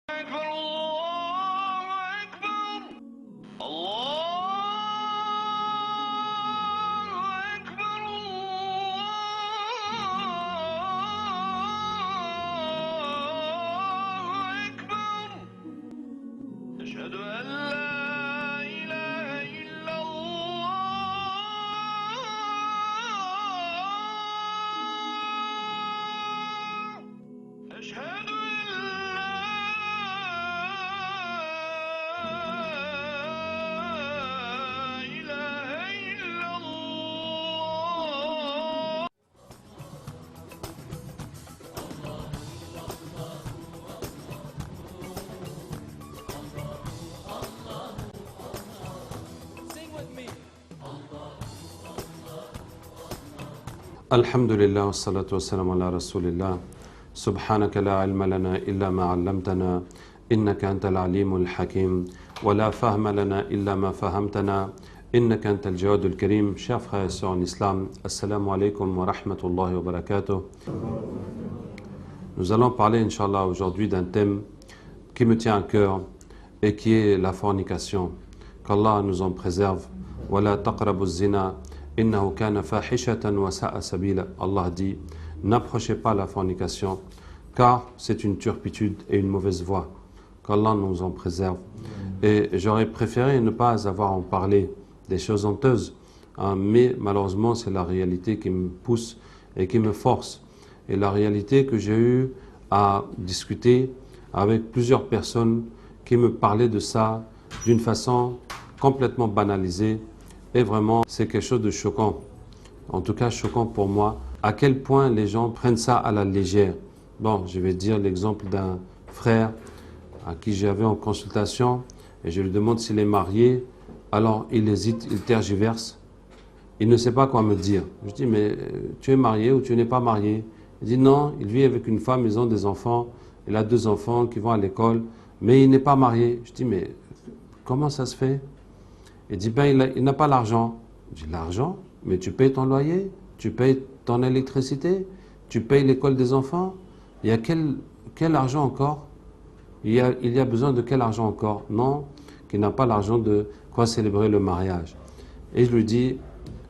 أكبر الله أكبر الله أكبر الله أكبر أشهد أن لا إله إلا الله أشهد أن لا إله إلا الله الحمد لله والصلاة والسلام على رسول الله سبحانك لا علم لنا إلا ما علمتنا إنك أنت العليم الحكيم ولا فهم لنا إلا ما فهمتنا إنك أنت الجواد الكريم. Chers frères et sœurs en islam, assalamu alaikum wa rahmatullahi wa barakatuh. Nous allons parler, Inch'Allah, aujourd'hui d'un thème qui me tient à cœur et qui est la fornication. Qu'Allah nous en préserve. وَلَا تَقْرَبُوا الزِّنَا إِنَّهُ كَانَ فَاحِشَةً وَسَاءَ سَبِيلًا. Allah dit, n'approchez pas la fornication, car c'est une turpitude et une mauvaise voie. Qu'Allah nous en préserve. Et j'aurais préféré ne pas avoir à en parler des choses honteuses, mais malheureusement c'est la réalité qui me pousse et qui me force. Et la réalité que j'ai eu à discuter avec plusieurs personnes qui me parlaient de ça d'une façon complètement banalisée. Et vraiment, c'est quelque chose de choquant. En tout cas, choquant pour moi. À quel point les gens prennent ça à la légère. Bon, je vais dire l'exemple d'un frère à qui j'avais en consultation et je lui demande s'il est marié. Alors, il hésite, il tergiverse. Il ne sait pas quoi me dire. Je dis, mais tu es marié ou tu n'es pas marié? Il dit, non, il vit avec une femme, ils ont des enfants. Il a 2 enfants qui vont à l'école, mais il n'est pas marié. Je dis, mais comment ça se fait? Il dit, ben, il n'a pas l'argent. Je dis, l'argent? Mais tu payes ton loyer, tu payes ton électricité, tu payes l'école des enfants. Il y a quel argent encore? Il y a besoin de quel argent encore? Non, qu'il n'a pas l'argent de quoi célébrer le mariage. Et je lui dis,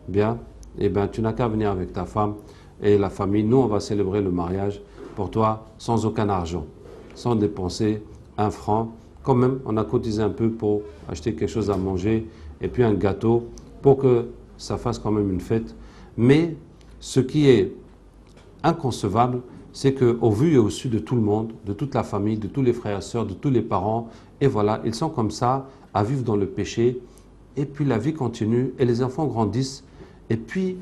bien, eh ben, tu n'as qu'à venir avec ta femme et la famille. Nous, on va célébrer le mariage pour toi sans aucun argent, sans dépenser 1 franc. Quand même, on a cotisé un peu pour acheter quelque chose à manger et puis un gâteau pour que ça fasse quand même une fête. Mais ce qui est inconcevable, c'est qu'au vu et au su de tout le monde, de toute la famille, de tous les frères et sœurs, de tous les parents, et voilà, ils sont comme ça à vivre dans le péché. Et puis la vie continue et les enfants grandissent. Et puis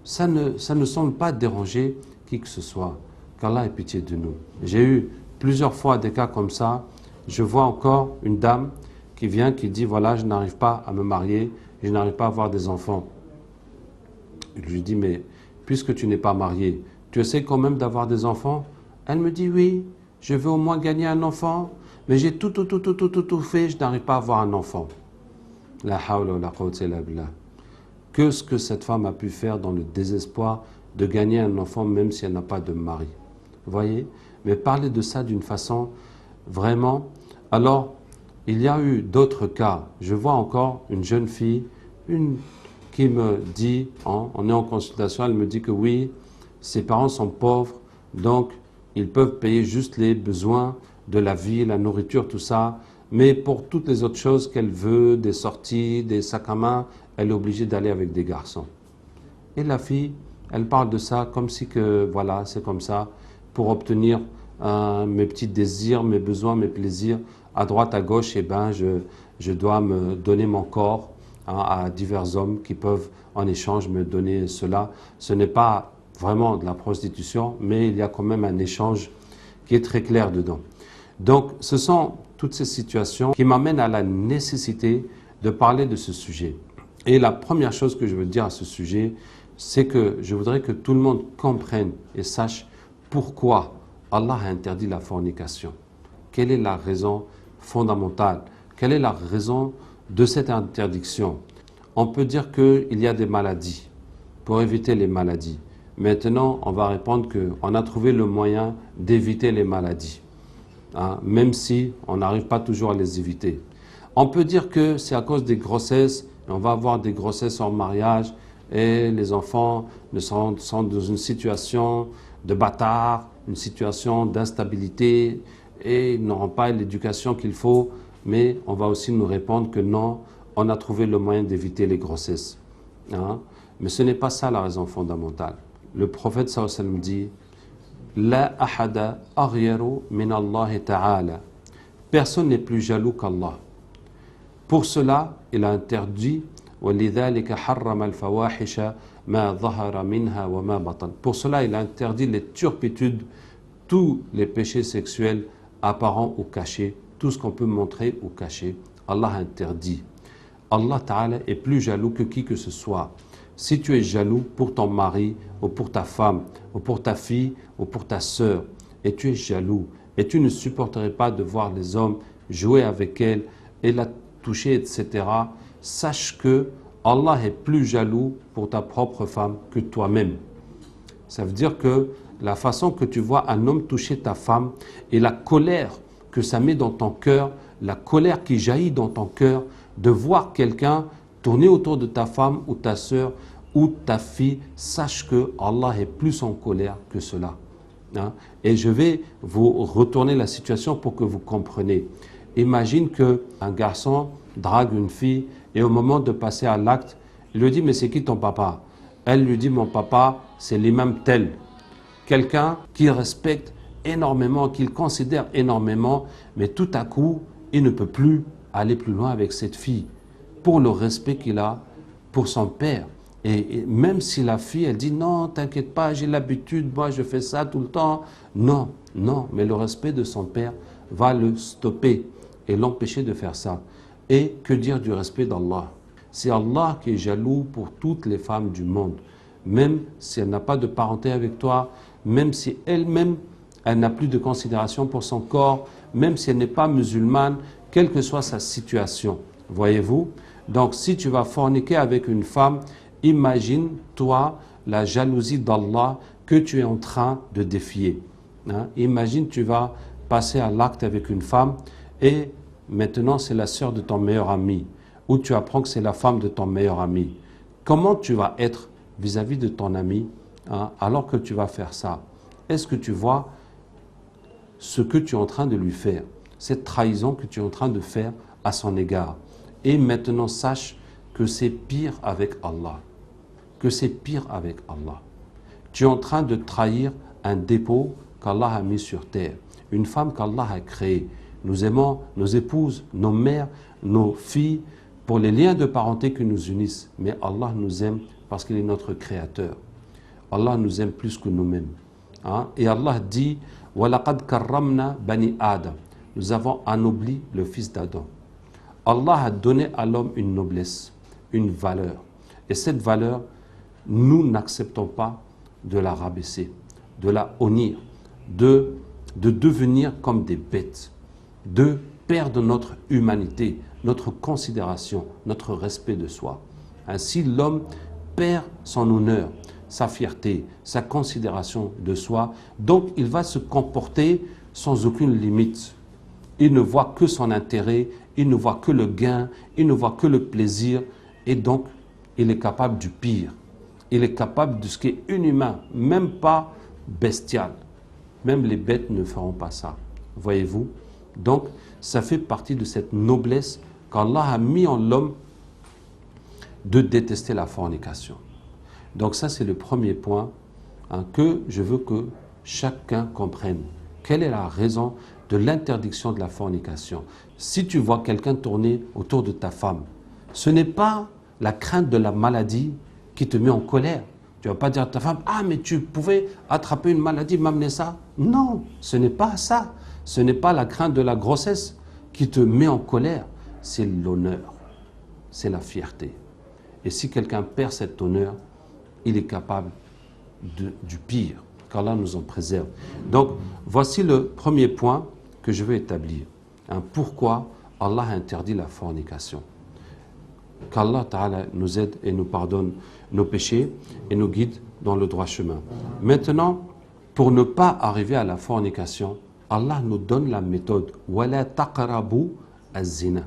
ça ne semble pas déranger qui que ce soit. Qu'Allah ait pitié de nous. J'ai eu plusieurs fois des cas comme ça. Je vois encore une dame qui vient, qui dit, voilà, je n'arrive pas à me marier, je n'arrive pas à avoir des enfants. Je lui dis, mais puisque tu n'es pas marié, tu essaies quand même d'avoir des enfants? Elle me dit, oui, je veux au moins gagner un enfant, mais j'ai tout fait, je n'arrive pas à avoir un enfant. La hawla wa la quwwata illa billah. Que ce que cette femme a pu faire dans le désespoir de gagner un enfant même si elle n'a pas de mari. Vous voyez? Mais parler de ça d'une façon vraiment. Alors, il y a eu d'autres cas. Je vois encore une jeune fille, qui me dit, on est en consultation, elle me dit que oui, ses parents sont pauvres, donc ils peuvent payer juste les besoins de la vie, la nourriture, tout ça. Mais pour toutes les autres choses qu'elle veut, des sorties, des sacs à main, elle est obligée d'aller avec des garçons. Et la fille, elle parle de ça comme si que, voilà, c'est comme ça, pour obtenir mes petits désirs, mes besoins, mes plaisirs, à droite, à gauche, et ben, je dois me donner mon corps à divers hommes qui peuvent en échange me donner cela. Ce n'est pas vraiment de la prostitution, mais il y a quand même un échange qui est très clair dedans. Donc, ce sont toutes ces situations qui m'amènent à la nécessité de parler de ce sujet. Et la première chose que je veux dire à ce sujet, c'est que je voudrais que tout le monde comprenne et sache pourquoi Allah a interdit la fornication. Quelle est la raison fondamentale? Quelle est la raison de cette interdiction? On peut dire qu'il y a des maladies. Pour éviter les maladies, Maintenant, on va répondre qu'on a trouvé le moyen d'éviter les maladies. hein, même si on n'arrive pas toujours à les éviter. On peut dire que c'est à cause des grossesses, et on va avoir des grossesses en mariage, et les enfants sont dans une situation de bâtard, une situation d'instabilité, et ils n'auront pas l'éducation qu'il faut, mais on va aussi nous répondre que non, on a trouvé le moyen d'éviter les grossesses. Hein? Mais ce n'est pas ça la raison fondamentale. Le prophète sallallahu alayhi wa sallam dit La ahada aghyaru min Allah ta'ala. Personne n'est plus jaloux qu'Allah. Pour cela, il a interdit وَلِذَلِكَ حَرَّمَ الْفَوَاحِشَ مَا ظَهَرَ مِنْهَا وَمَا بَطَنَ. Pour cela, il a interdit les turpitudes, tous les péchés sexuels apparents ou cachés, tout ce qu'on peut montrer ou cacher. Allah a interdit. Allah Ta'ala est plus jaloux que qui que ce soit. Si tu es jaloux pour ton mari, ou pour ta femme, ou pour ta fille, ou pour ta sœur, et tu es jaloux, et tu ne supporterais pas de voir les hommes jouer avec elle, et la toucher, etc., sache que Allah est plus jaloux pour ta propre femme que toi-même. Ça veut dire que la façon que tu vois un homme toucher ta femme, et la colère que ça met dans ton cœur, la colère qui jaillit dans ton cœur, de voir quelqu'un tourner autour de ta femme ou ta sœur ou ta fille, sache que Allah est plus en colère que cela. Hein? Et je vais vous retourner la situation pour que vous compreniez. Imagine qu'un garçon drague une fille et au moment de passer à l'acte, il lui dit « Mais c'est qui ton papa ?» Elle lui dit « Mon papa, c'est l'imam tel. » Quelqu'un qu'il respecte énormément, qu'il considère énormément, mais tout à coup, il ne peut plus aller plus loin avec cette fille pour le respect qu'il a pour son père. Et même si la fille, elle dit « Non, t'inquiète pas, j'ai l'habitude, moi je fais ça tout le temps. » Non, non, mais le respect de son père va le stopper et l'empêcher de faire ça. Et que dire du respect d'Allah? C'est Allah qui est jaloux pour toutes les femmes du monde. Même si elle n'a pas de parenté avec toi, même si elle-même, elle n'a plus de considération pour son corps, même si elle n'est pas musulmane, quelle que soit sa situation. Voyez-vous? Donc si tu vas forniquer avec une femme, imagine-toi la jalousie d'Allah que tu es en train de défier. Hein? Imagine tu vas passer à l'acte avec une femme et maintenant c'est la sœur de ton meilleur ami, ou tu apprends que c'est la femme de ton meilleur ami. Comment tu vas être vis-à-vis de ton ami, hein, alors que tu vas faire ça? Est-ce que tu vois ce que tu es en train de lui faire, cette trahison que tu es en train de faire à son égard? Et maintenant sache que c'est pire avec Allah, que c'est pire avec Allah. Tu es en train de trahir un dépôt qu'Allah a mis sur terre, une femme qu'Allah a créée. Nous aimons nos épouses, nos mères, nos filles, pour les liens de parenté qui nous unissent. Mais Allah nous aime parce qu'il est notre créateur. Allah nous aime plus que nous-mêmes. Hein? Et Allah dit « وَلَقَدْ كَرَّمْنَا بَنِي Adam » Nous avons anobli le fils d'Adam. Allah a donné à l'homme une noblesse, une valeur. Et cette valeur, nous n'acceptons pas de la rabaisser, de la honnir, de devenir comme des bêtes, de perdre notre humanité, notre considération, notre respect de soi. Ainsi, l'homme perd son honneur, sa fierté, sa considération de soi. Donc, il va se comporter sans aucune limite. Il ne voit que son intérêt, il ne voit que le gain, il ne voit que le plaisir. Et donc, il est capable du pire. Il est capable de ce qui est inhumain, même pas bestial. Même les bêtes ne feront pas ça. Voyez-vous? Donc, ça fait partie de cette noblesse qu'Allah a mis en l'homme de détester la fornication. Donc ça, c'est le premier point, hein, que je veux que chacun comprenne. Quelle est la raison de l'interdiction de la fornication? Si tu vois quelqu'un tourner autour de ta femme, ce n'est pas la crainte de la maladie qui te met en colère. Tu ne vas pas dire à ta femme « Ah, mais tu pouvais attraper une maladie, m'amener ça ». Non, ce n'est pas ça. Ce n'est pas la crainte de la grossesse qui te met en colère. C'est l'honneur, c'est la fierté. Et si quelqu'un perd cet honneur, il est capable du pire, qu'Allah nous en préserve. Donc, voici le premier point que je veux établir. Hein, pourquoi Allah a interdit la fornication? Qu'Allah Ta'ala nous aide et nous pardonne nos péchés et nous guide dans le droit chemin. Maintenant, pour ne pas arriver à la fornication, Allah nous donne la méthode. وَلَا تَقْرَبُوا الزِّنَا.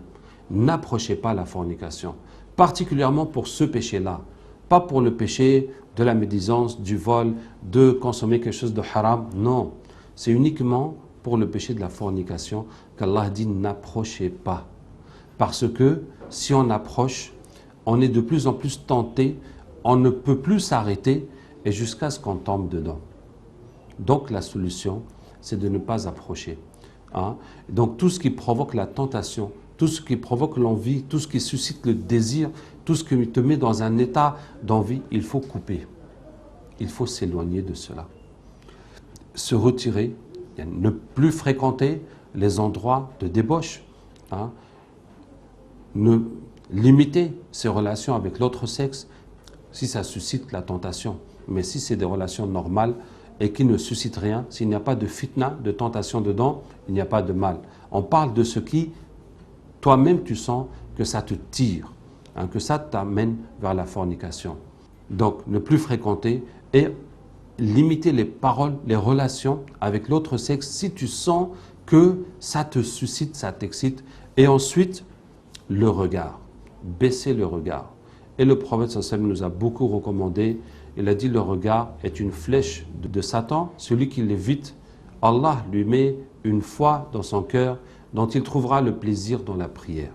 N'approchez pas la fornication. Particulièrement pour ce péché-là. Pas pour le péché de la médisance, du vol, de consommer quelque chose de haram. Non. C'est uniquement pour le péché de la fornication qu'Allah dit n'approchez pas. Parce que si on approche, on est de plus en plus tenté, on ne peut plus s'arrêter et jusqu'à ce qu'on tombe dedans. Donc la solution, c'est de ne pas approcher. Hein? Donc tout ce qui provoque la tentation, tout ce qui provoque l'envie, tout ce qui suscite le désir, tout ce qui te met dans un état d'envie, il faut couper. Il faut s'éloigner de cela. Se retirer, ne plus fréquenter les endroits de débauche. Hein? Ne limiter ses relations avec l'autre sexe si ça suscite la tentation. Mais si c'est des relations normales et qui ne suscitent rien, s'il n'y a pas de fitna, de tentation dedans, il n'y a pas de mal. On parle de ce qui, toi-même tu sens que ça te tire, hein, que ça t'amène vers la fornication. Donc ne plus fréquenter et limiter les paroles, les relations avec l'autre sexe si tu sens que ça te suscite, ça t'excite. Et ensuite, le regard, baisser le regard. Et le prophète sallallahu alayhi wa sallam nous a beaucoup recommandé, il a dit le regard est une flèche de Satan, celui qui l'évite, Allah lui met une foi dans son cœur dont il trouvera le plaisir dans la prière.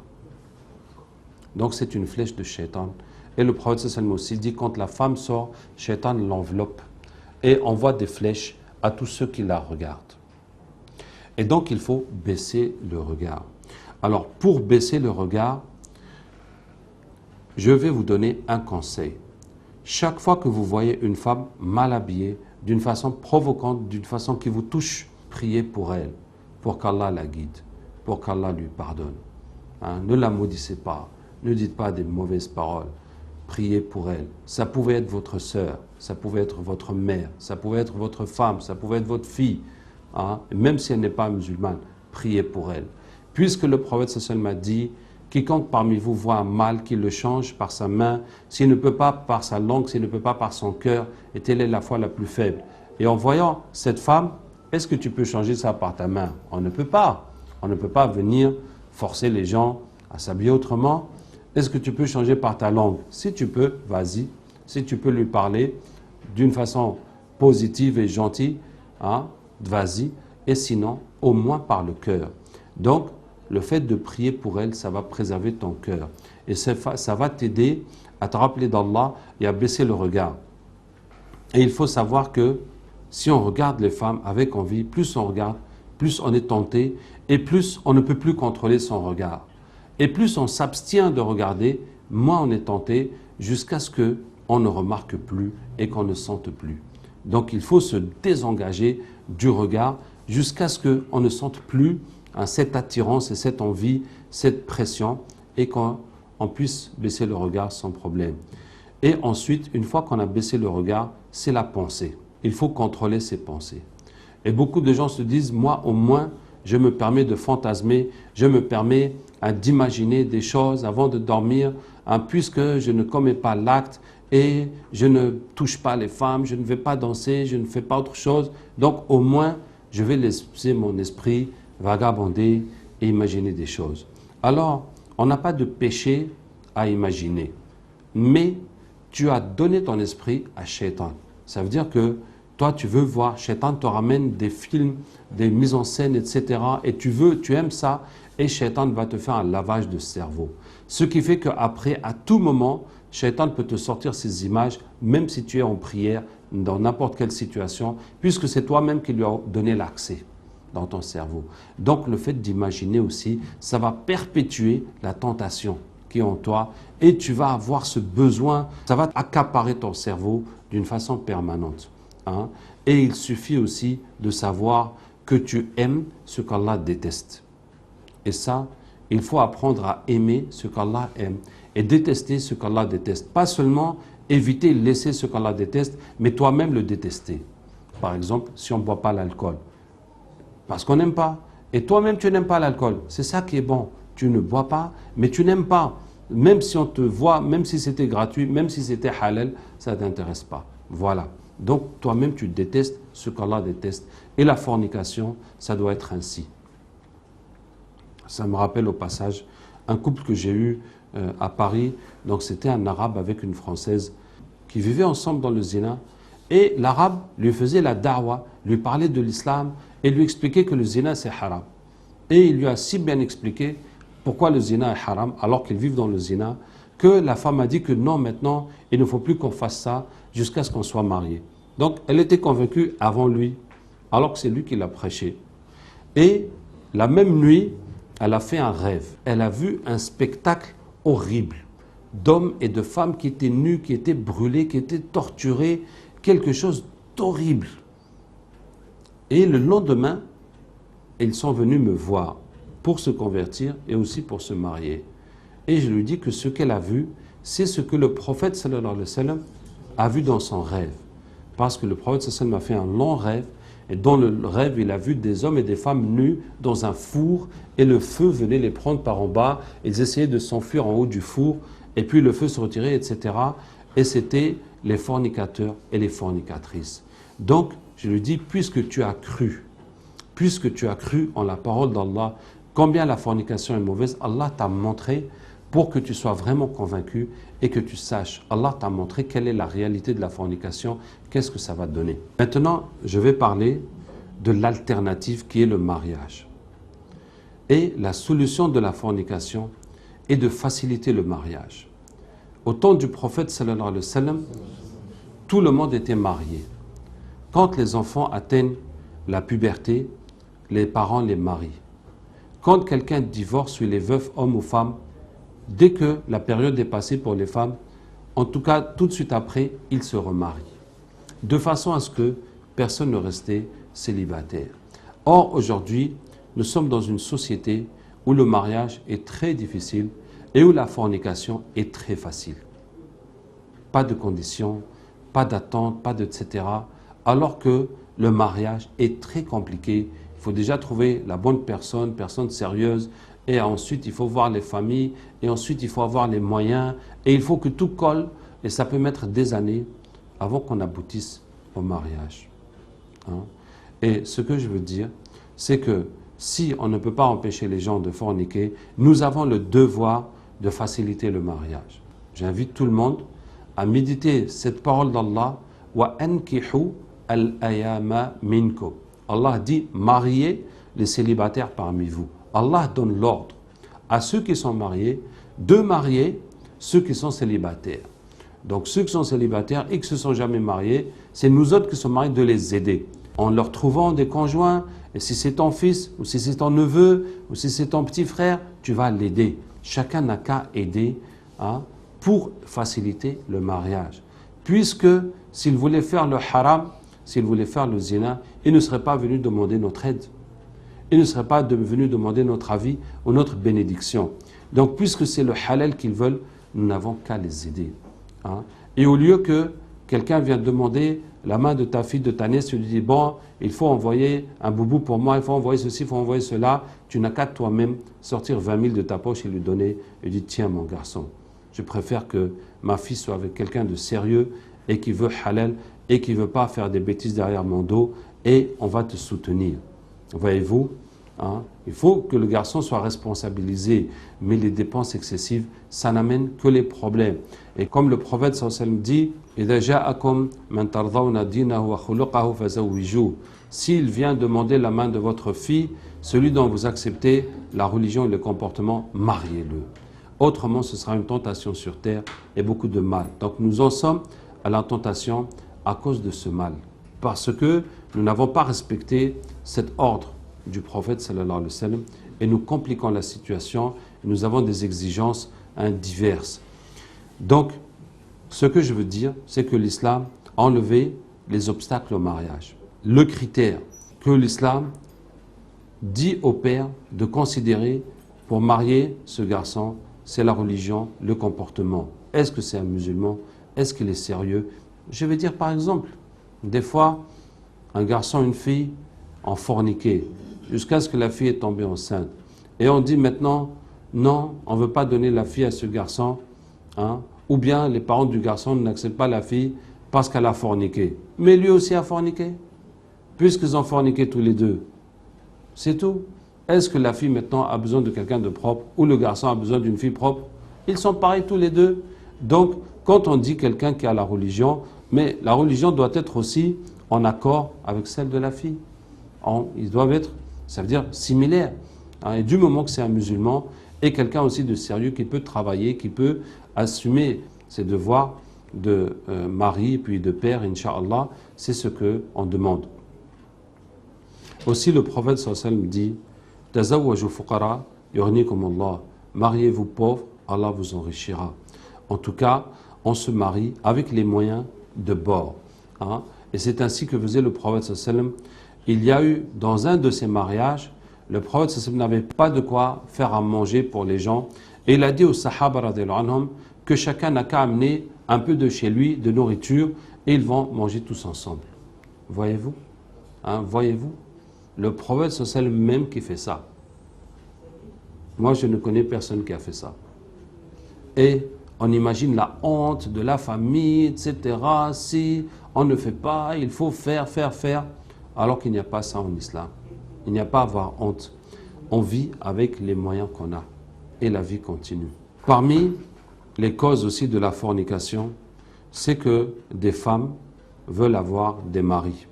Donc c'est une flèche de Shaitan. Et le prophète sallallahu alayhi wa sallam aussi dit quand la femme sort, Shaitan l'enveloppe et envoie des flèches à tous ceux qui la regardent. Et donc il faut baisser le regard. Alors pour baisser le regard, je vais vous donner un conseil. Chaque fois que vous voyez une femme mal habillée, d'une façon provocante, d'une façon qui vous touche, priez pour elle, pour qu'Allah la guide, pour qu'Allah lui pardonne. Hein? Ne la maudissez pas, ne dites pas des mauvaises paroles. Priez pour elle. Ça pouvait être votre sœur, ça pouvait être votre mère, ça pouvait être votre femme, ça pouvait être votre fille. Hein? Même si elle n'est pas musulmane, priez pour elle. Puisque le prophète sallallahu alayhi wa sallam a dit quiconque parmi vous voit un mal, qu'il le change par sa main, s'il ne peut pas par sa langue, s'il ne peut pas par son cœur, et telle est la foi la plus faible. Et en voyant cette femme, est-ce que tu peux changer ça par ta main? On ne peut pas. On ne peut pas venir forcer les gens à s'habiller autrement. Est-ce que tu peux changer par ta langue? Si tu peux, vas-y. Si tu peux lui parler d'une façon positive et gentille, hein, vas-y. Et sinon, au moins par le cœur. Donc, le fait de prier pour elle, ça va préserver ton cœur. Et ça va t'aider à te rappeler d'Allah et à baisser le regard. Et il faut savoir que si on regarde les femmes avec envie, plus on regarde, plus on est tenté et plus on ne peut plus contrôler son regard. Et plus on s'abstient de regarder, moins on est tenté jusqu'à ce qu'on ne remarque plus et qu'on ne sente plus. Donc il faut se désengager du regard jusqu'à ce qu'on ne sente plus cette attirance et cette envie, cette pression, et qu'on puisse baisser le regard sans problème. Et ensuite, une fois qu'on a baissé le regard, c'est la pensée. Il faut contrôler ses pensées. Et beaucoup de gens se disent, moi au moins, je me permets de fantasmer, je me permets d'imaginer des choses avant de dormir, puisque je ne commets pas l'acte et je ne touche pas les femmes, je ne vais pas danser, je ne fais pas autre chose. Donc au moins, je vais laisser mon esprit vagabonder et imaginer des choses. Alors, on n'a pas de péché à imaginer, mais tu as donné ton esprit à Shaitan. Ça veut dire que toi, tu veux voir, Shaitan te ramène des films, des mises en scène, etc. Et tu aimes ça, et Shaitan va te faire un lavage de cerveau. Ce qui fait qu'après, à tout moment, Shaitan peut te sortir ces images, même si tu es en prière, dans n'importe quelle situation, puisque c'est toi-même qui lui as donné l'accès dans ton cerveau. Donc le fait d'imaginer aussi, ça va perpétuer la tentation qui est en toi et tu vas avoir ce besoin, ça va accaparer ton cerveau d'une façon permanente. Hein? Et il suffit aussi de savoir que tu aimes ce qu'Allah déteste. Et ça, il faut apprendre à aimer ce qu'Allah aime et détester ce qu'Allah déteste. Pas seulement éviter, laisser ce qu'Allah déteste, mais toi-même le détester. Par exemple, si on ne boit pas l'alcool, parce qu'on n'aime pas. Et toi-même, tu n'aimes pas l'alcool. C'est ça qui est bon. Tu ne bois pas, mais tu n'aimes pas. Même si on te voit, même si c'était gratuit, même si c'était halal, ça ne t'intéresse pas. Voilà. Donc toi-même tu détestes ce qu'Allah déteste. Et la fornication, ça doit être ainsi. Ça me rappelle au passage un couple que j'ai eu à Paris. Donc c'était un arabe avec une française qui vivaient ensemble dans le zina. Et l'arabe lui faisait la da'wa, lui parlait de l'islam et lui expliquait que le zina c'est haram. Et il lui a si bien expliqué pourquoi le zina est haram alors qu'ils vivent dans le zina, que la femme a dit que non, maintenant il ne faut plus qu'on fasse ça jusqu'à ce qu'on soit marié. Donc elle était convaincue avant lui, alors que c'est lui qui l'a prêché. Et la même nuit, elle a fait un rêve. Elle a vu un spectacle horrible d'hommes et de femmes qui étaient nus, qui étaient brûlés, qui étaient torturés, quelque chose d'horrible. Et le lendemain, ils sont venus me voir pour se convertir et aussi pour se marier. Et je lui dis que ce qu'elle a vu, c'est ce que le prophète sallallahu alayhi wa sallam a vu dans son rêve. Parce que le prophète sallallahu alayhi wa sallam a fait un long rêve, et dans le rêve, il a vu des hommes et des femmes nus dans un four, et le feu venait les prendre par en bas, ils essayaient de s'enfuir en haut du four, et puis le feu se retirait, etc. Et c'était les fornicateurs et les fornicatrices. Donc, je lui dis, puisque tu as cru en la parole d'Allah, combien la fornication est mauvaise, Allah t'a montré pour que tu sois vraiment convaincu et que tu saches. Allah t'a montré quelle est la réalité de la fornication, qu'est-ce que ça va donner. Maintenant, je vais parler de l'alternative qui est le mariage. Et la solution de la fornication est de faciliter le mariage. Au temps du prophète sallallahu alayhi wa sallam, tout le monde était marié. Quand les enfants atteignent la puberté, les parents les marient. Quand quelqu'un divorce, sur les veufs, hommes ou femmes, dès que la période est passée pour les femmes, en tout cas tout de suite après, ils se remarient. De façon à ce que personne ne restait célibataire. Or, aujourd'hui, nous sommes dans une société où le mariage est très difficile et où la fornication est très facile. Pas de conditions, pas d'attente, pas de etc. Alors que le mariage est très compliqué. Il faut déjà trouver la bonne personne sérieuse, et ensuite il faut voir les familles, et ensuite il faut avoir les moyens, et il faut que tout colle, et ça peut mettre des années avant qu'on aboutisse au mariage. Hein? Et ce que je veux dire, c'est que si on ne peut pas empêcher les gens de forniquer, nous avons le devoir de faciliter le mariage. J'invite tout le monde à méditer cette parole d'Allah, wa ankihu al-ayama minkum. Allah dit, mariez les célibataires parmi vous. Allah donne l'ordre à ceux qui sont mariés de marier ceux qui sont célibataires. Donc ceux qui sont célibataires et qui ne se sont jamais mariés, c'est nous autres qui sommes mariés de les aider. En leur trouvant des conjoints, et si c'est ton fils, ou si c'est ton neveu, ou si c'est ton petit frère, tu vas l'aider. Chacun n'a qu'à aider pour faciliter le mariage. Puisque s'il voulait faire le haram, s'il voulait faire le zina, il ne serait pas venu demander notre aide. Il ne serait pas venu demander notre avis ou notre bénédiction. Donc, puisque c'est le halal qu'ils veulent, nous n'avons qu'à les aider. Hein. Et au lieu que quelqu'un vienne demander la main de ta fille, de ta nièce, tu lui dis, bon, il faut envoyer un boubou pour moi, il faut envoyer ceci, il faut envoyer cela. Tu n'as qu'à toi-même sortir 20 000 de ta poche et lui donner. Et lui dire, tiens mon garçon, je préfère que ma fille soit avec quelqu'un de sérieux et qui veut halal et qui ne veut pas faire des bêtises derrière mon dos, et on va te soutenir. Voyez-vous, hein, il faut que le garçon soit responsabilisé, mais les dépenses excessives, ça n'amène que les problèmes. Et comme le prophète sallallahu alayhi wa sallam dit, إِذَا جَاءَكُمْ مَنْ تَرْضَوْنَ دِينَهُ وَخُلُقَهُ فَزَوِّجُوهُ. S'il vient demander la main de votre fille, celui dont vous acceptez la religion et le comportement, mariez-le. Autrement, ce sera une tentation sur terre et beaucoup de mal. Donc nous en sommes à la tentation à cause de ce mal. Parce que nous n'avons pas respecté cet ordre du prophète sallallahu alayhi wa sallam, et nous compliquons la situation, nous avons des exigences diverses. Donc, ce que je veux dire, c'est que l'islam a enlevé les obstacles au mariage. Le critère que l'islam dit au père de considérer pour marier ce garçon, c'est la religion, le comportement. Est-ce que c'est un musulman? Est-ce qu'il est sérieux? Je vais dire par exemple, des fois, un garçon, une fille ont forniqué jusqu'à ce que la fille est tombée enceinte. Et on dit maintenant, non, on ne veut pas donner la fille à ce garçon, hein, ou bien les parents du garçon n'acceptent pas la fille parce qu'elle a forniqué. Mais lui aussi a forniqué. Puisqu'ils ont forniqué tous les deux. C'est tout. Est-ce que la fille maintenant a besoin de quelqu'un de propre ou le garçon a besoin d'une fille propre? Ils sont pareils tous les deux. Donc, quand on dit quelqu'un qui a la religion, mais la religion doit être aussi en accord avec celle de la fille. Ils doivent être, ça veut dire, similaires. Et du moment que c'est un musulman et quelqu'un aussi de sérieux qui peut travailler, qui peut assumer ses devoirs de mari puis de père, Inch'Allah, c'est ce qu'on demande. Aussi le prophète sallallahu alayhi wa sallam dit « Tazawwaju fuqara yughnikum Allah » Mariez-vous pauvres, Allah vous enrichira. En tout cas, on se marie avec les moyens de bord. Hein? Et c'est ainsi que faisait le prophète sallallahu alayhi wa sallam. Il y a eu, dans un de ses mariages, le prophète sallallahu alayhi wa sallam n'avait pas de quoi faire à manger pour les gens. Et il a dit aux sahaba radhiyallahu anhum que chacun n'a qu'à amener un peu de chez lui, de nourriture, et ils vont manger tous ensemble. Voyez-vous? Hein, voyez-vous? Le prophète sallallahu alayhi wa sallam même qui fait ça. Moi, je ne connais personne qui a fait ça. Et on imagine la honte de la famille, etc. Si on ne fait pas, il faut faire, alors qu'il n'y a pas ça en islam. Il n'y a pas à avoir honte. On vit avec les moyens qu'on a. Et la vie continue. Parmi les causes aussi de la fornication, c'est que des femmes veulent avoir des maris.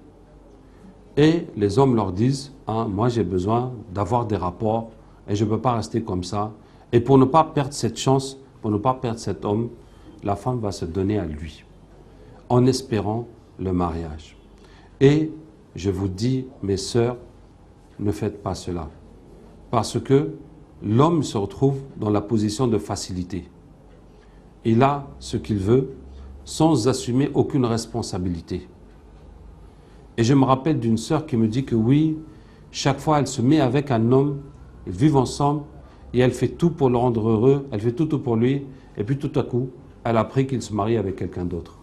Et les hommes leur disent, hein, moi j'ai besoin d'avoir des rapports et je ne peux pas rester comme ça. Et pour ne pas perdre cette chance, pour ne pas perdre cet homme, la femme va se donner à lui, en espérant le mariage. Et je vous dis, mes sœurs, ne faites pas cela. Parce que l'homme se retrouve dans la position de facilité. Il a ce qu'il veut sans assumer aucune responsabilité. Et je me rappelle d'une sœur qui me dit que oui, chaque fois elle se met avec un homme, ils vivent ensemble et elle fait tout pour le rendre heureux, elle fait tout pour lui, et puis tout à coup, elle a appris qu'il se marie avec quelqu'un d'autre.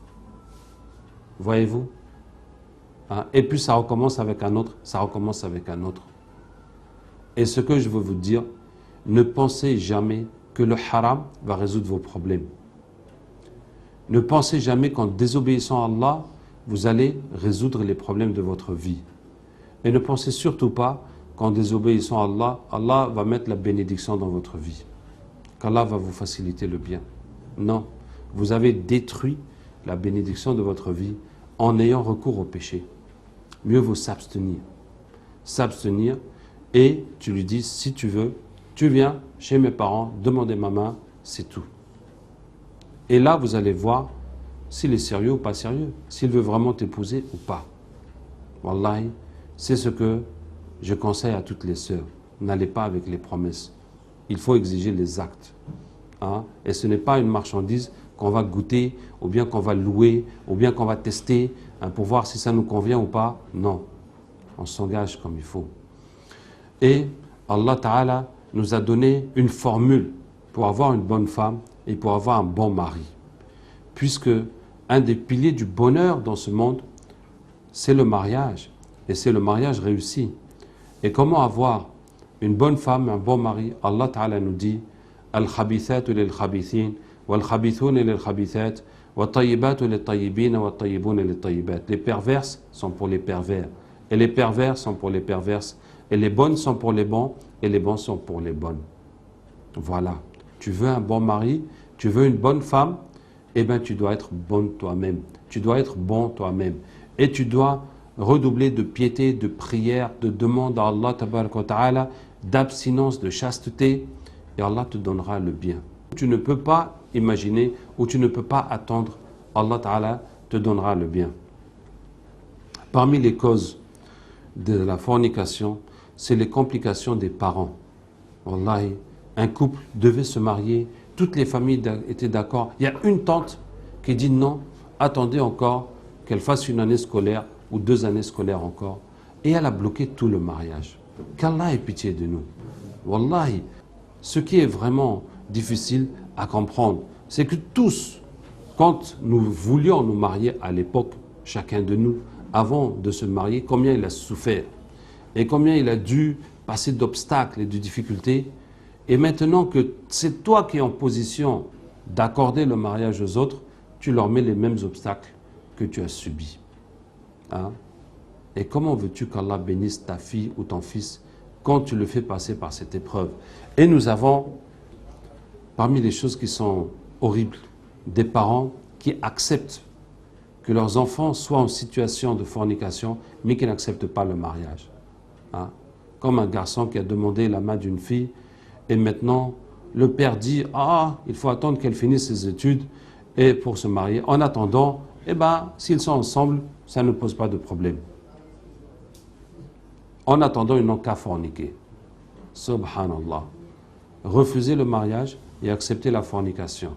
Voyez-vous? Hein? Et puis ça recommence avec un autre, ça recommence avec un autre. Et ce que je veux vous dire, ne pensez jamais que le haram va résoudre vos problèmes. Ne pensez jamais qu'en désobéissant à Allah, vous allez résoudre les problèmes de votre vie. Et ne pensez surtout pas qu'en désobéissant à Allah, Allah va mettre la bénédiction dans votre vie. Qu'Allah va vous faciliter le bien. Non, vous avez détruit la bénédiction de votre vie en ayant recours au péché. Mieux vaut s'abstenir. S'abstenir et tu lui dis, si tu veux, tu viens chez mes parents, demander ma main, c'est tout. Et là, vous allez voir s'il est sérieux ou pas sérieux, s'il veut vraiment t'épouser ou pas. Wallahi, c'est ce que je conseille à toutes les sœurs. N'allez pas avec les promesses. Il faut exiger les actes. Hein? Et ce n'est pas une marchandise qu'on va goûter, ou bien qu'on va louer, ou bien qu'on va tester, hein, pour voir si ça nous convient ou pas. Non, on s'engage comme il faut. Et Allah Ta'ala nous a donné une formule pour avoir une bonne femme et pour avoir un bon mari. Puisque un des piliers du bonheur dans ce monde, c'est le mariage. Et c'est le mariage réussi. Et comment avoir une bonne femme, un bon mari? Allah Ta'ala nous dit Al-khabithatu lil-khabithin, wal-khabithun lil-khabithat, wat-tayyibatu lil-tayyibin, wat-tayyibun lil-tayyibat. Les perverses sont pour les pervers, et les pervers sont pour les perverses, et les bonnes sont pour les bons, et les bons sont pour les bonnes. Voilà. Tu veux un bon mari, tu veux une bonne femme, eh bien tu dois être bonne toi-même. Tu dois être bon toi-même. Et tu dois redoubler de piété, de prière, de demande à Allah tabaraka wa ta'ala, d'abstinence, de chasteté, et Allah te donnera le bien. Tu ne peux pas imaginer ou tu ne peux pas attendre, Allah ta'ala te donnera le bien. Parmi les causes de la fornication, c'est les complications des parents. Wallahi, un couple devait se marier, toutes les familles étaient d'accord. Il y a une tante qui dit non, attendez encore qu'elle fasse une année scolaire ou 2 années scolaires encore. Et elle a bloqué tout le mariage. Qu'Allah ait pitié de nous. Wallahi, ce qui est vraiment difficile à comprendre, c'est que tous, quand nous voulions nous marier à l'époque, chacun de nous, avant de se marier, combien il a souffert et combien il a dû passer d'obstacles et de difficultés. Et maintenant que c'est toi qui es en position d'accorder le mariage aux autres, tu leur mets les mêmes obstacles que tu as subi. Hein? Et comment veux-tu qu'Allah bénisse ta fille ou ton fils quand tu le fais passer par cette épreuve? Et nous avons, parmi les choses qui sont horribles, des parents qui acceptent que leurs enfants soient en situation de fornication, mais qui n'acceptent pas le mariage. Hein? Comme un garçon qui a demandé la main d'une fille, et maintenant le père dit « Ah, il faut attendre qu'elle finisse ses études et pour se marier. En attendant, eh ben, s'ils sont ensemble, ça ne pose pas de problème. » En attendant, ils n'ont qu'à forniquer. Subhanallah. Refuser le mariage et accepter la fornication.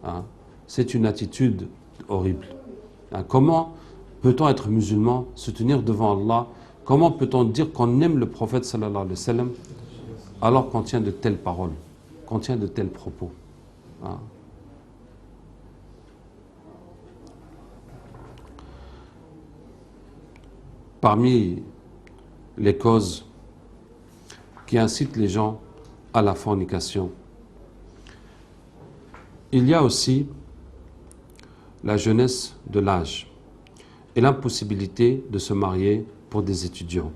Hein? C'est une attitude horrible. Hein? Comment peut-on être musulman, se tenir devant Allah? Comment peut-on dire qu'on aime le prophète sallallahu alayhi wa sallam alors qu'on tient de telles paroles, qu'on tient de tels propos? Hein? Parmi les causes qui incitent les gens à la fornication, il y a aussi la jeunesse de l'âge et l'impossibilité de se marier pour des étudiants.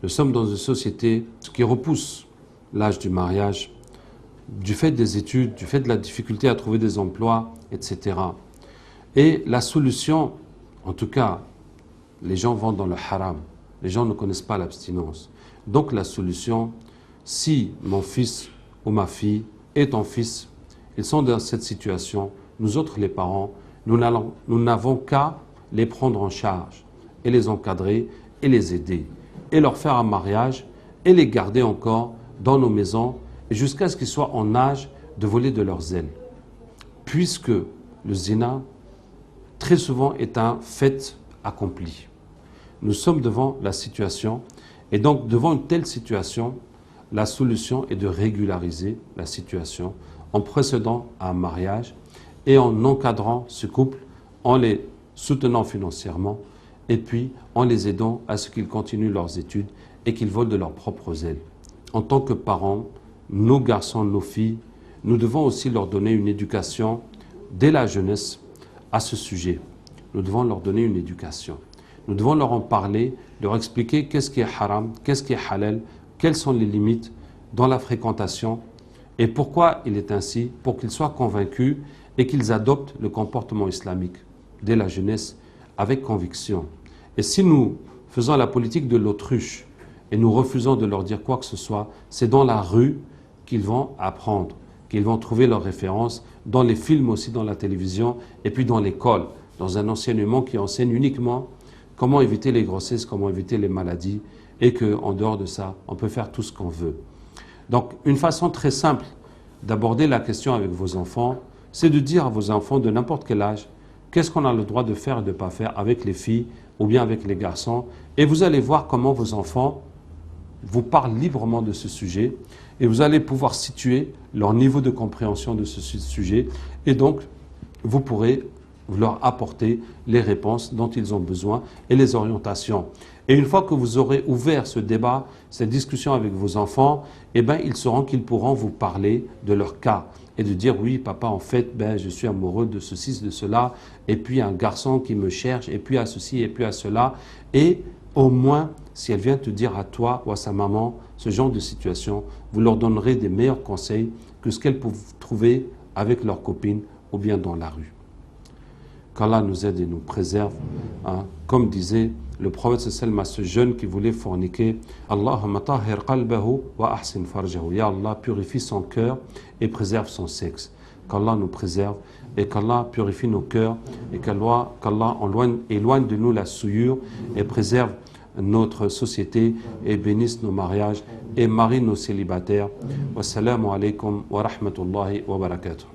Nous sommes dans une société qui repousse l'âge du mariage du fait des études, du fait de la difficulté à trouver des emplois, etc. Et la solution, en tout cas, les gens vont dans le haram, les gens ne connaissent pas l'abstinence. Donc la solution, si mon fils ou ma fille et ton fils, ils sont dans cette situation, nous autres les parents, nous n'avons qu'à les prendre en charge et les encadrer et les aider et leur faire un mariage et les garder encore dans nos maisons jusqu'à ce qu'ils soient en âge de voler de leurs ailes. Puisque le zina, très souvent, est un fait accompli. Nous sommes devant la situation et donc devant une telle situation, la solution est de régulariser la situation en procédant à un mariage et en encadrant ce couple, en les soutenant financièrement et puis en les aidant à ce qu'ils continuent leurs études et qu'ils volent de leurs propres ailes. En tant que parents, nos garçons, nos filles, nous devons aussi leur donner une éducation dès la jeunesse à ce sujet. Nous devons leur donner une éducation. Nous devons leur en parler, leur expliquer qu'est-ce qui est haram, qu'est-ce qui est halal, quelles sont les limites dans la fréquentation et pourquoi il est ainsi, pour qu'ils soient convaincus et qu'ils adoptent le comportement islamique dès la jeunesse avec conviction. Et si nous faisons la politique de l'autruche et nous refusons de leur dire quoi que ce soit, c'est dans la rue qu'ils vont apprendre, qu'ils vont trouver leurs références, dans les films aussi, dans la télévision, et puis dans l'école, dans un enseignement qui enseigne uniquement comment éviter les grossesses, comment éviter les maladies, et qu'en dehors de ça, on peut faire tout ce qu'on veut. Donc, une façon très simple d'aborder la question avec vos enfants, c'est de dire à vos enfants de n'importe quel âge, qu'est-ce qu'on a le droit de faire et de ne pas faire avec les filles ou bien avec les garçons. Et vous allez voir comment vos enfants vous parlent librement de ce sujet et vous allez pouvoir situer leur niveau de compréhension de ce sujet. Et donc, vous pourrez leur apporter les réponses dont ils ont besoin et les orientations. Et une fois que vous aurez ouvert ce débat, cette discussion avec vos enfants, eh bien, ils sauront qu'ils pourront vous parler de leur cas et de dire oui, papa, en fait, je suis amoureux de ceci, de cela, et puis un garçon qui me cherche, et puis à ceci, et puis à cela. Et au moins, si elle vient te dire à toi ou à sa maman ce genre de situation, vous leur donnerez des meilleurs conseils que ce qu'elles peuvent trouver avec leurs copines ou bien dans la rue. Qu'Allah nous aide et nous préserve. Hein. Comme disait le prophète sallallahu à ce jeune qui voulait forniquer, Allahumma tahhir qalbahu wa ahsin farjahu. Ya Allah, purifie son cœur et préserve son sexe. Qu'Allah nous préserve et qu'Allah purifie nos cœurs et qu'Allah éloigne de nous la souillure et préserve notre société et bénisse nos mariages et marie nos célibataires. Wassalamu alaikum wa rahmatullahi wa barakatuh.